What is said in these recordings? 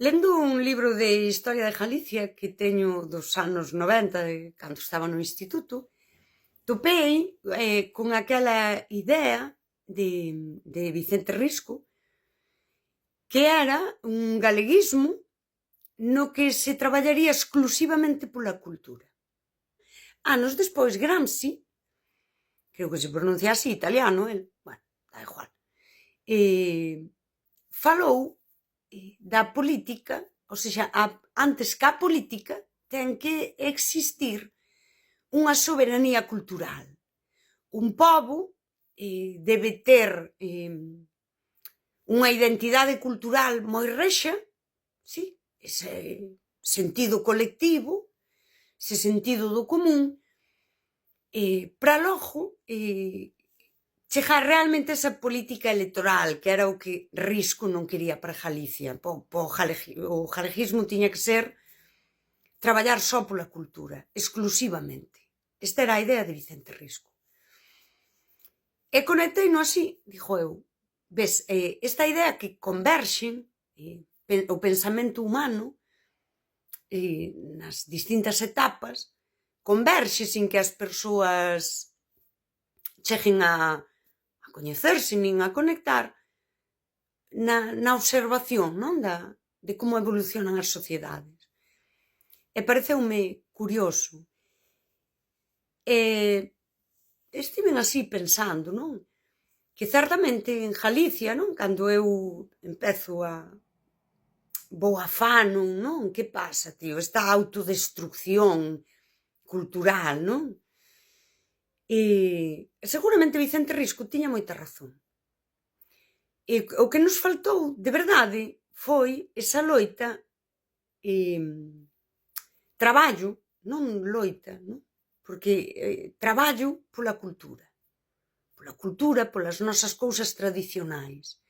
Lendo un libro de historia de Galicia que teño dos anos 90, cando estaba no instituto, topei con aquela idea de Vicente Risco, que era un galeguismo no que se traballaría exclusivamente pola cultura. Anos despois, Gramsci, creo que se pronuncia así, italiano, el, bueno, da igual, falou da política, ou seja, antes que a política ten que existir unha soberanía cultural. Un pobo debe ter unha identidade cultural moi rexa, sí, ese sentido colectivo, ese sentido do común, para logo chegar realmente a esa política electoral, que era o que Risco non quería para Galicia. O galeguismo tiña que ser traballar só pola cultura, exclusivamente. Esta era a idea de Vicente Risco. E conecteino así, dixo eu. Ves, esta idea que converxen o pensamento humano nas distintas etapas, converxe sin que as persoas cheguen a coñecerse nin a conectar na observación, non? De como evolucionan as sociedades. E pareceume curioso. Estiven así pensando, non? Que certamente en Galicia, non? Cando eu empezo vou afano, non? Que pasa, tío? Esta autodestrucción cultural, non? E seguramente Vicente Risco tiña moita razón. E o que nos faltou, de verdade, foi esa loita, traballo, non loita, non? Porque traballo pola cultura, polas nosas cousas tradicionais.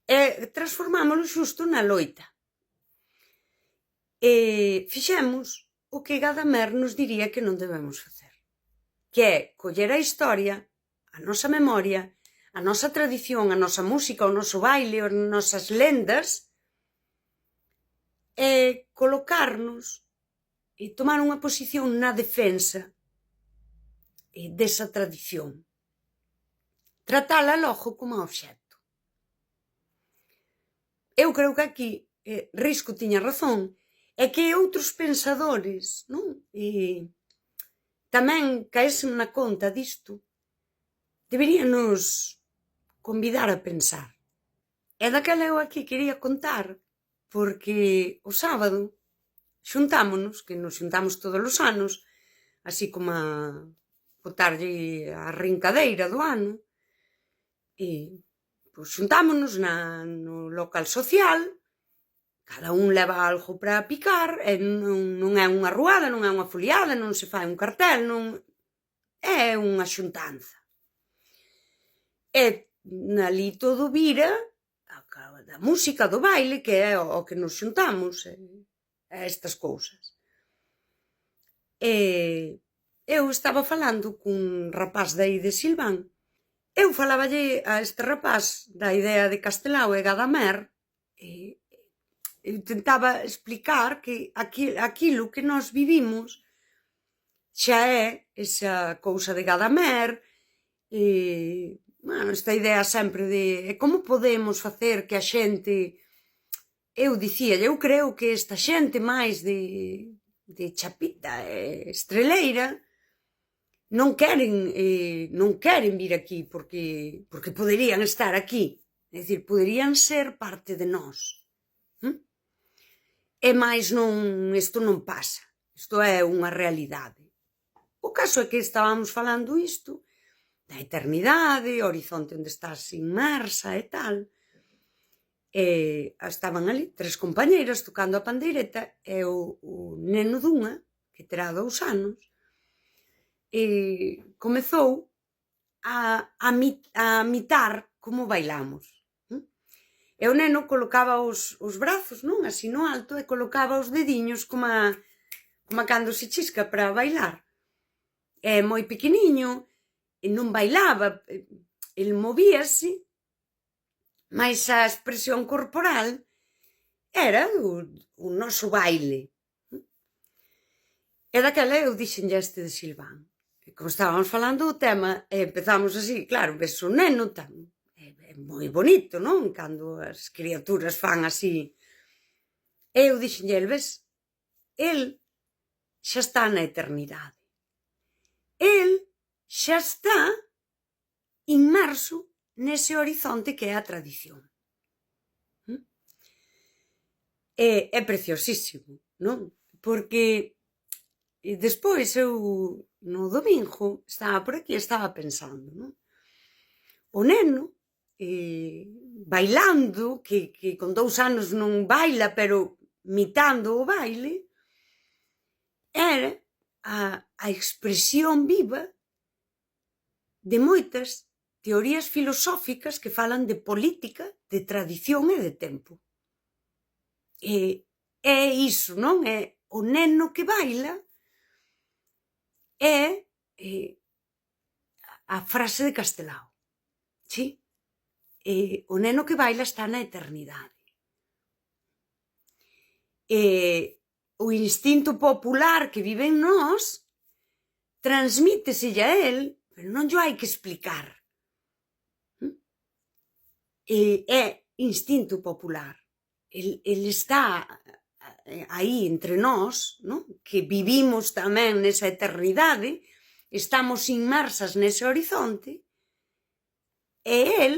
E transformámoslo xusto na loita. E fixemos o que Gadamer nos diría que non debemos facer, que é coller a historia, a nosa memoria, a nosa tradición, a nosa música, o noso baile, as nosas lendas, e colocarnos e tomar unha posición na defensa desa tradición. Tratala logo como obxecto. Eu creo que aquí Risco tiña razón, e que outros pensadores, non? Tamén caesen na conta disto, deberíanos convidar a pensar. E daquela eu aquí quería contar, porque o sábado xuntámonos, que nos xuntamos todos os anos, así como a botarlle a rincadeira do ano, e pois, xuntámonos no local social, cada un leva algo para picar, e non é unha ruada, non é unha foliada, non se fai un cartel, non é unha xuntanza. E ali todo vira da música, do baile, que é o que nos xuntamos, a estas cousas. E eu estaba falando cun rapaz de aí de Silván. Eu faláballe a este rapaz da idea de Castelao e Gadamer, eu tentaba explicar que aquilo que nós vivimos xa é esa cousa de Gadamer, esta idea sempre de como podemos facer que a xente, eu dicía, eu creo que esta xente máis de chapita e estreleira non queren vir aquí porque poderían estar aquí, é dicir, poderían ser parte de nós. E máis isto non pasa, isto é unha realidade. O caso é que estábamos falando isto da eternidade, o horizonte onde estás inmersa e tal, e estaban ali 3 compañeiras tocando a pandeireta e o neno dunha, que terá 2 anos, comezou a mitar como bailamos. E o neno colocaba os brazos, non, así no alto, e colocaba os dediños como cando se chisca para bailar. É moi pequeniño, e non bailaba, el movíase, máis a expresión corporal era o noso baile. E daquela eu dixenlle a este de Silván. E como estábamos falando do tema, empezamos así, claro, ves o neno tan... É moi bonito, non? Cando as criaturas fan así. E eu dixenlle, ves, el xa está na eternidade. El xa está inmerso nese horizonte que é a tradición. É preciosísimo, non? Porque despois eu no domingo estaba por aquí e estaba pensando, non? O neno bailando, que con 2 anos non baila, pero mitando o baile, era a expresión viva de moitas teorías filosóficas que falan de política, de tradición e de tempo. É iso, non? É o neno que baila é a frase de Castelao, sí? O neno que baila está na eternidade. O instinto popular que vive en nós transmíteselle a el, pero non llo hai que explicar. É instinto popular. El está aí entre nós, non? Que vivimos tamén nesa eternidade, estamos inmersas nese horizonte, e el,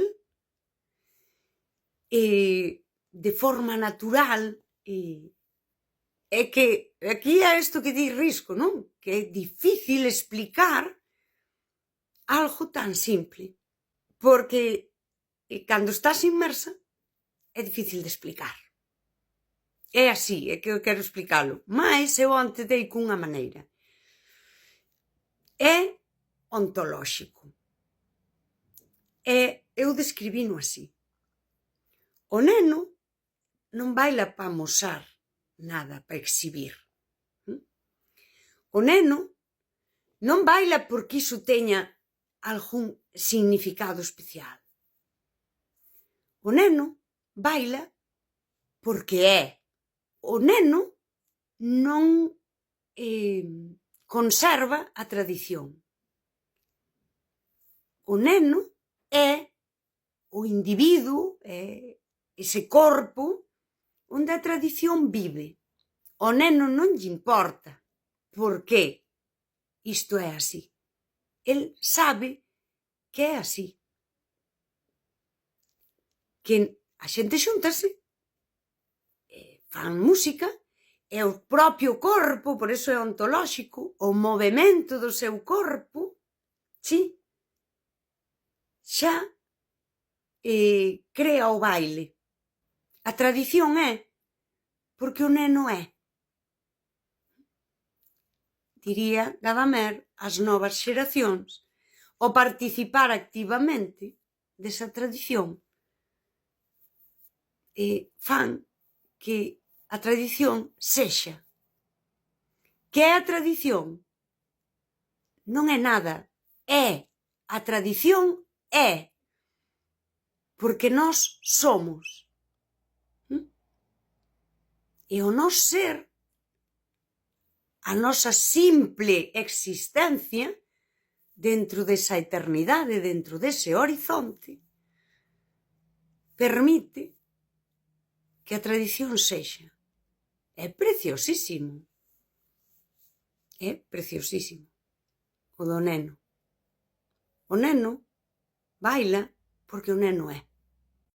de forma natural, é que aquí é isto que di Risco, non? Que é difícil explicar algo tan simple, porque cando estás inmersa é difícil de explicar. É así, é que eu quero explicalo. Mais eu onte dei cunha maneira. É ontolóxico. Eu describino así. O neno non baila pa amosar nada, pa exhibir. O neno non baila porque iso teña algún significado especial. O neno baila porque é. O neno non conserva a tradición. O neno é o individuo, é ese corpo onde a tradición vive. O neno non lle importa por que isto é así. El sabe que é así. Que a xente xúntase, fan música, é o propio corpo, por iso é ontolóxico, o movemento do seu corpo, sí, xa crea o baile. A tradición é porque o neno é. Diría Gadamer ás novas xeracións, o participar activamente desa tradición fan que a tradición sexa. Que é a tradición? Non é nada, é. A tradición é. Porque nós somos. E o nós ser, a nosa simple existencia dentro desa eternidade, dentro dese horizonte, permite que a tradición sexa. É preciosísimo. É preciosísimo. O do neno. O neno baila porque o neno é.